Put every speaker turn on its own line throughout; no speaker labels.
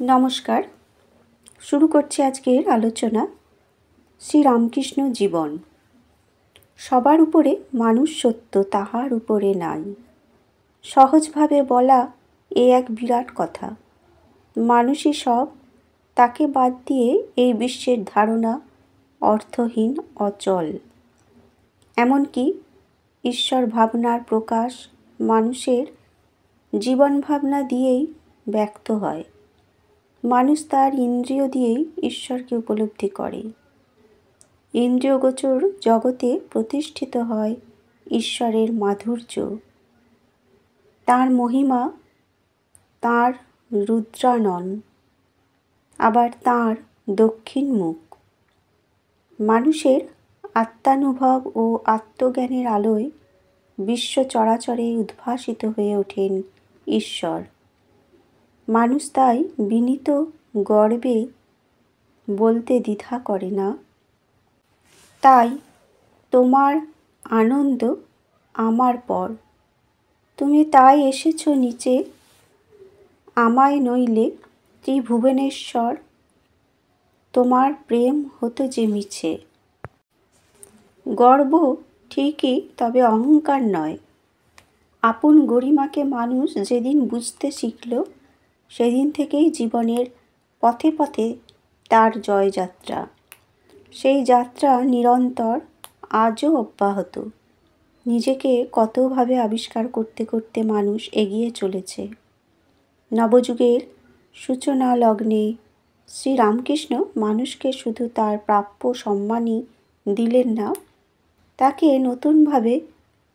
নমস্কার। শুরু করছি আজকের আলোচনা। শ্রীরামকৃষ্ণ জীবন। সবার উপরে মানুষ সত্য, তাহার উপরে নাই। সহজভাবে বলা এ এক বিরাট কথা। মানুষই সব, তাকে বাদ দিয়ে এই বিশ্বের ধারণা অর্থহীন, অচল। এমনকি ঈশ্বর ভাবনার প্রকাশ মানুষের জীবন ভাবনা দিয়েই ব্যক্ত হয়। মানুষ তার ইন্দ্রিয় দিয়েই ঈশ্বরকে উপলব্ধি করে। ইন্দ্রিয়গোচর জগতে প্রতিষ্ঠিত হয় ঈশ্বরের মাধুর্য, তাঁর মহিমা, তাঁর রুদ্রানন, আবার তাঁর দক্ষিণ মুখ। মানুষের আত্মানুভব ও আত্মজ্ঞানের আলোয় বিশ্ব চরাচরে উদ্ভাসিত হয়ে ওঠেন ঈশ্বর। মানুষ তাই বিনীত গর্বে বলতে দ্বিধা করে না, তাই তোমার আনন্দ আমার পর, তুমি তাই এসেছ নিচে, আমায় নইলে ত্রিভুবনেশ্বর, তোমার প্রেম হতো যে মিছে। গর্ব ঠিকই, তবে অহংকার নয়। আপন গরিমাকে মানুষ যেদিন বুঝতে শিখল, সেদিন থেকেই জীবনের পথে পথে তার জয়যাত্রা। সেই যাত্রা নিরন্তর, আজও অব্যাহত। নিজেকে কতভাবে আবিষ্কার করতে করতে মানুষ এগিয়ে চলেছে। নবযুগের সূচনা লগ্নে শ্রীরামকৃষ্ণ মানুষকে শুধু তার প্রাপ্য সম্মানই দিলেন না, তাকে নতুনভাবে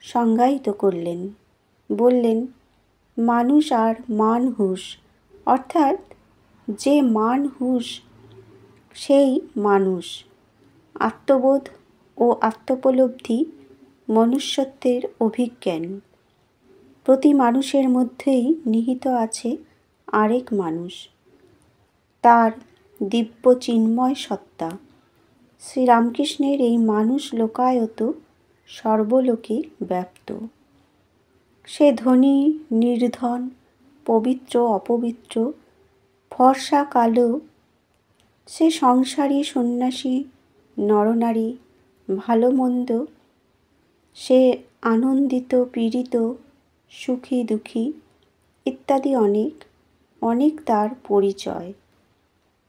সংজ্ঞায়িত করলেন। বললেন, মানুষ আর মানহুস, অর্থাৎ যে মানহুস সেই মানুষ। আত্মবোধ ও আত্মোপলব্ধি মনুষ্যত্বের অভিজ্ঞান। প্রতি মানুষের মধ্যেই নিহিত আছে আরেক মানুষ, তার দিব্য চিন্ময় সত্তা। শ্রীরামকৃষ্ণের এই মানুষ লোকায়ত সর্বলোকে ব্যাপ্ত। সে ধনী নির্ধন, পবিত্র অপবিত্র, ফর্সা কালো, সে সংসারী সন্ন্যাসী নরনারী, ভালো মন্দ, সে আনন্দিত পীড়িত, সুখী দুঃখী ইত্যাদি অনেক অনেক তার পরিচয়।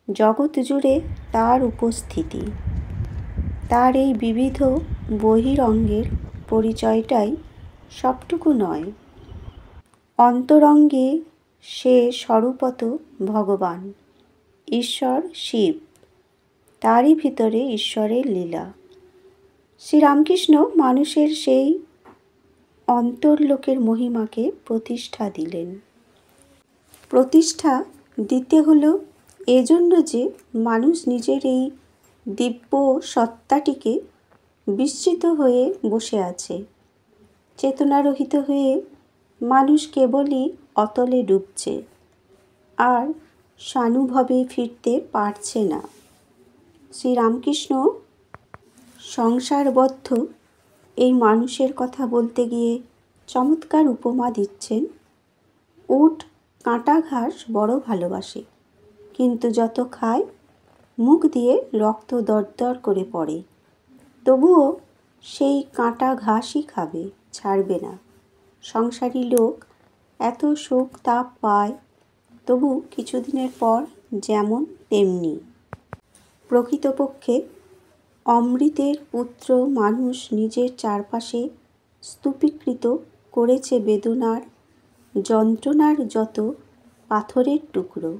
জগৎ জুড়ে তার উপস্থিতি। তার এই বিবিধ বহিরঙ্গের পরিচয়টাই সবটুকু নয়। অন্তরঙ্গে সে স্বরূপত ভগবান, ঈশ্বর শিব, তারই ভিতরে ঈশ্বরের লীলা। শ্রীরামকৃষ্ণ মানুষের সেই অন্তর্লোকের মহিমাকে প্রতিষ্ঠা দিলেন। প্রতিষ্ঠা দিতে হলো এজন্য যে মানুষ নিজের এই দিব্য সত্তাটিকে বিস্মৃত হয়ে বসে আছে। চেতনারহিত হয়ে মানুষ কেবলই অতলে ডুবছে, আর সানুভবে ফিরতে পারছে না। শ্রীরামকৃষ্ণ সংসারবদ্ধ এই মানুষের কথা বলতে গিয়ে চমৎকার উপমা দিচ্ছেন। উট কাঁটা ঘাস বড় ভালোবাসে, কিন্তু যত খায় মুখ দিয়ে রক্ত দরদর করে পড়ে, তবুও সেই কাঁটা ঘাসই খাবে, ছাড়বে না। সংসারী লোক এত শোক তাপ পায়, তবু কিছুদিনের পর যেমন তেমনি। প্রকৃতপক্ষে অমৃতের পুত্র মানুষ নিজের চারপাশে স্তূপীকৃত করেছে বেদনার, যন্ত্রণার যত পাথরের টুকরো।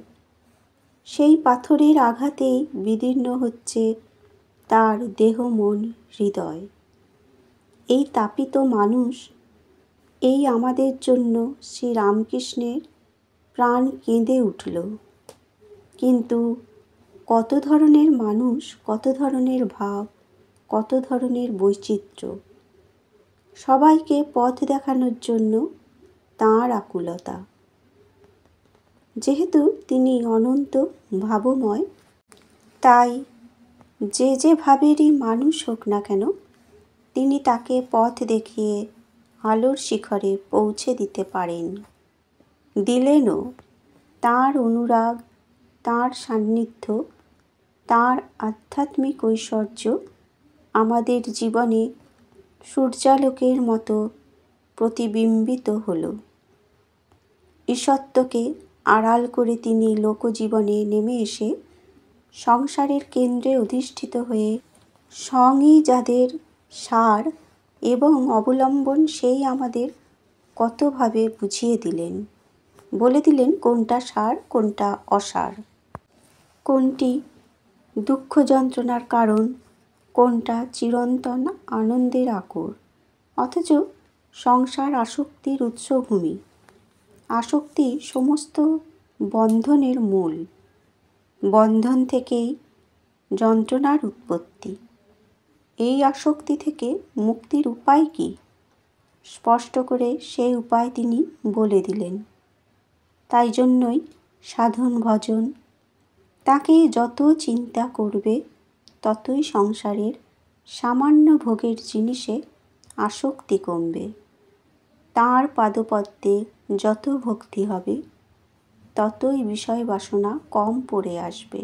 সেই পাথরের আঘাতেই বিদীর্ণ হচ্ছে তার দেহ, মন, হৃদয়। এই তাপিত মানুষ, এই আমাদের জন্য শ্রীরামকৃষ্ণের প্রাণ কেঁদে উঠল। কিন্তু কত ধরনের মানুষ, কত ধরনের ভাব, কত ধরনের বৈচিত্র্য। সবাইকে পথ দেখানোর জন্য তাঁর আকুলতা। যেহেতু তিনি অনন্ত ভাবময়, তাই যে যে ভাবেরই মানুষ হোক না কেন, তিনি তাকে পথ দেখিয়ে আলোর শিখরে পৌঁছে দিতে পারেন। দিলেনও। তাঁর অনুরাগ তাঁর সান্নিধ্য, তাঁর আধ্যাত্মিক ঐশ্বর্য আমাদের জীবনে সূর্যালোকের মতো প্রতিবিম্বিত হলো। ঈশ্বরত্বকে আড়াল করে তিনি লোকজীবনে নেমে এসে সংসারের কেন্দ্রে অধিষ্ঠিত হয়ে সঙ্গই যাদের সার এবং অবলম্বন সেই আমাদের কতভাবে বুঝিয়ে দিলেন, বলে দিলেন কোনটা সার কোনটা অসার, কোনটি দুঃখ যন্ত্রণার কারণ, কোনটা চিরন্তন আনন্দের আকর। অথচ সংসার আসক্তির উৎসভূমি, আসক্তি সমস্ত বন্ধনের মূল, বন্ধন থেকেই যন্ত্রণার উৎপত্তি। এই আসক্তি থেকে মুক্তির উপায় কি? স্পষ্ট করে সেই উপায় তিনি বলে দিলেন। তাই জন্যই সাধন ভজন, তাকে যত চিন্তা করবে ততই সংসারের সামান্য ভোগের জিনিসে আসক্তি কমবে। তাঁর পাদপদ্মে যত ভক্তি হবে ততই বিষয় বাসনা কম পড়ে আসবে,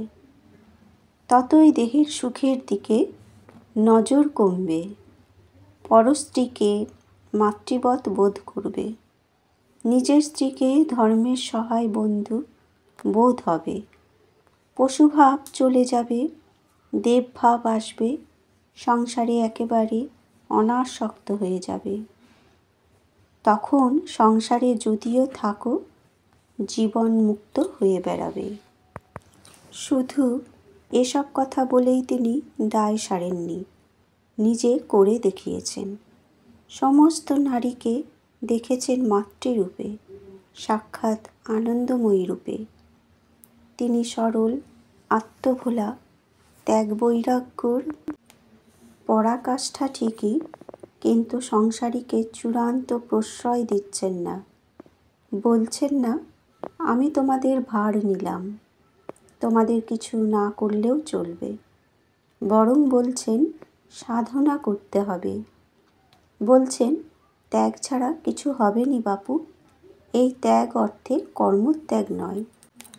ততই দেহের সুখের দিকে নজর কমবে, পরস্ত্রীকে মাতৃবৎ বোধ করবে, নিজের স্ত্রীকে ধর্মের সহায় বন্ধু বোধ হবে, পশুভাব চলে যাবে, দেবভাব আসবে, সংসারে একেবারে অনাসক্ত হয়ে যাবে। তখন সংসারে যদিও থাকো, জীবন মুক্ত হয়ে বেড়াবে। শুধু এসব কথা বলেই তিনি দায় সারেননি, নিজে করে দেখিয়েছেন। সমস্ত নারীকে দেখেছেন মাতৃরূপে, সাক্ষাৎ আনন্দময়ী রূপে। তিনি সরল, আত্মভোলা, ত্যাগ বৈরাগ্যর পরাকাষ্ঠা ঠিকই, কিন্তু সংসারীকে চূড়ান্ত প্রশ্রয় দিচ্ছেন না। বলছেন না আমি তোমাদের ভার নিলাম, তোমাদের কিছু না করলেও চলবে, বরং বলছেন সাধনা করতে হবে। বলছেন ত্যাগ ছাড়া কিছু হবে নি বাপু। এই ত্যাগ অর্থে কর্মত্যাগ নয়,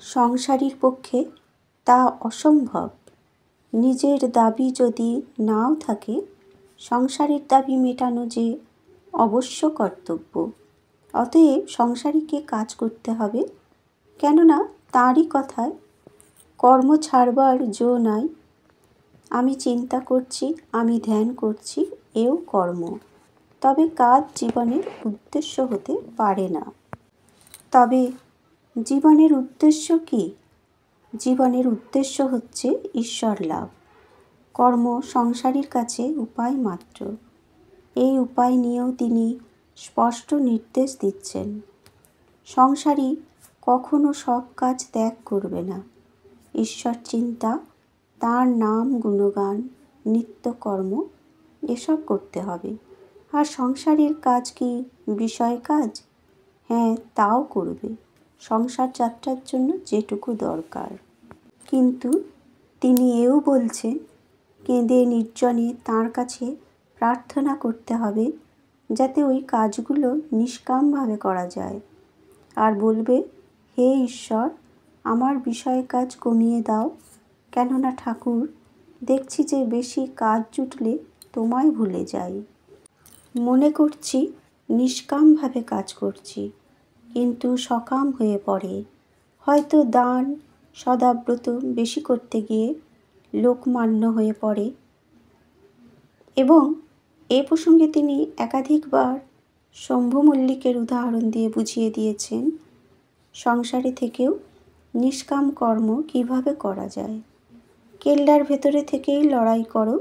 সংসারীর পক্ষে তা অসম্ভব। নিজের দাবি যদি নাও থাকে, সংসারের দাবি মেটানো যে অবশ্য কর্তব্য। অতএব সংসারীকে কাজ করতে হবে, কেননা তাঁরই কথায় কর্ম ছাড়বার জো নাই। আমি চিন্তা করছি, আমি ধ্যান করছি, এও কর্ম। তবে কাজ জীবনের উদ্দেশ্য হতে পারে না। তবে জীবনের উদ্দেশ্য কি? জীবনের উদ্দেশ্য হচ্ছে ঈশ্বর লাভ। কর্ম সংসারীর কাছে উপায় মাত্র। এই উপায় নিয়েও তিনি স্পষ্ট নির্দেশ দিচ্ছেন। সংসারী কখনো সব কাজ ত্যাগ করবে না। ঈশ্বর চিন্তা, তাঁর নাম গুণগান, নিত্যকর্ম এসব করতে হবে। আর সংসারের কাজ কি বিষয় কাজ? হ্যাঁ, তাও করবে, সংসার যাত্রার জন্য যেটুকু দরকার। কিন্তু তিনি এও বলছেন কেঁদে নির্জনে তাঁর কাছে প্রার্থনা করতে হবে যাতে ওই কাজগুলো নিষ্কামভাবে করা যায়। আর বলবে, হে ঈশ্বর, আমার বিষয় কাজ কমিয়ে দাও, কেননা ঠাকুর দেখছি যে বেশি কাজ জুটলে তোমায় ভুলে যাই। মনে করছি নিষ্কামভাবে কাজ করছি, কিন্তু সকাম হয়ে পড়ে। হয়তো দান সদাব্রত বেশি করতে গিয়ে লোকমান্য হয়ে পড়ে। এবং এ প্রসঙ্গে তিনি একাধিকবার শম্ভু মল্লিকের উদাহরণ দিয়ে বুঝিয়ে দিয়েছেন সংসারে থেকেও নিষ্কাম কর্ম কিভাবে করা যায়। কেল্লার ভেতরে থেকেই লড়াই করো,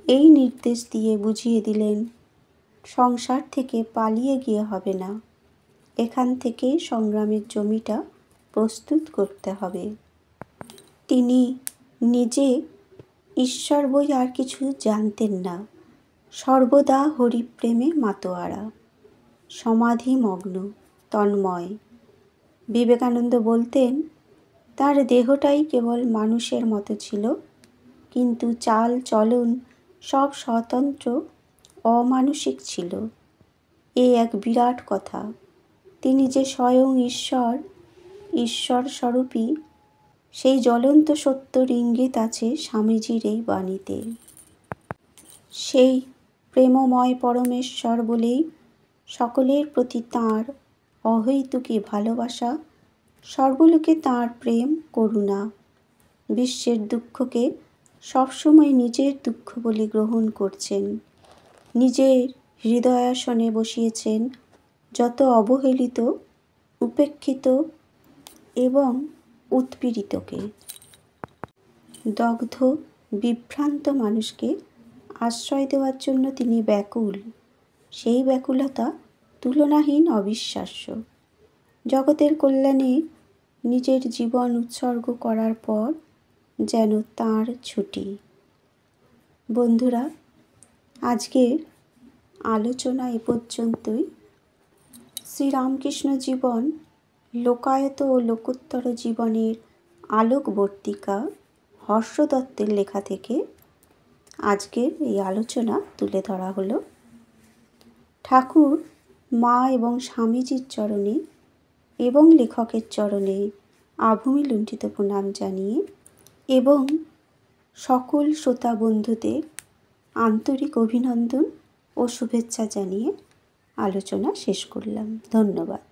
এই নির্দেশ দিয়ে বুঝিয়ে দিলেন সংসার থেকে পালিয়ে গিয়ে হবে না, এখান থেকেই সংগ্রামের জমিটা প্রস্তুত করতে হবে। তিনি নিজে ঈশ্বর বই আর কিছু জানতেন না, সর্বদা হরিপ্রেমে মাতোয়ারা, সমাধিমগ্ন, তন্ময়। বিবেকানন্দ বলতেন তার দেহটাই কেবল মানুষের মতো ছিল, কিন্তু চাল চলন সব স্বতন্ত্র, অমানুষিক ছিল। এ এক বিরাট কথা। তিনি যে স্বয়ং ঈশ্বর, ঈশ্বর স্বরূপী, সেই জ্বলন্ত সত্যর ইঙ্গিত আছে স্বামীজির এই বাণীতে। সেই প্রেমময় পরমেশ্বর বলেই সকলের প্রতি তাঁর অহৈতুকী ভালোবাসা, সর্বলোকে তাঁর প্রেম করুণা। বিশ্বের দুঃখকে সবসময় নিজের দুঃখ বলে গ্রহণ করছেন। নিজের হৃদয়াসনে বসিয়েছেন যত অবহেলিত, উপেক্ষিত এবং উৎপীড়িতকে। দগ্ধ বিভ্রান্ত মানুষকে আশ্রয় দেওয়ার জন্য তিনি ব্যাকুল। সেই ব্যাকুলতা তুলনাহীন, অবিশ্বাস্য। জগতের কল্যাণে নিজের জীবন উৎসর্গ করার পর যেন তাঁর ছুটি। বন্ধুরা, আজকের আলোচনা এ পর্যন্তই। শ্রীরামকৃষ্ণ জীবন, লোকায়ত ও লোকোত্তর জীবনের আলোকবর্তিকা হর্ষ দত্তের লেখা থেকে আজকের এই আলোচনা তুলে ধরা হলো। ঠাকুর, মা এবং স্বামীজির চরণে এবং লেখকের চরণে আভূমি লুণ্ঠিত প্রণাম জানিয়ে এবং সকল শ্রোতা বন্ধুদের আন্তরিক অভিনন্দন ও শুভেচ্ছা জানিয়ে আলোচনা শেষ করলাম। ধন্যবাদ।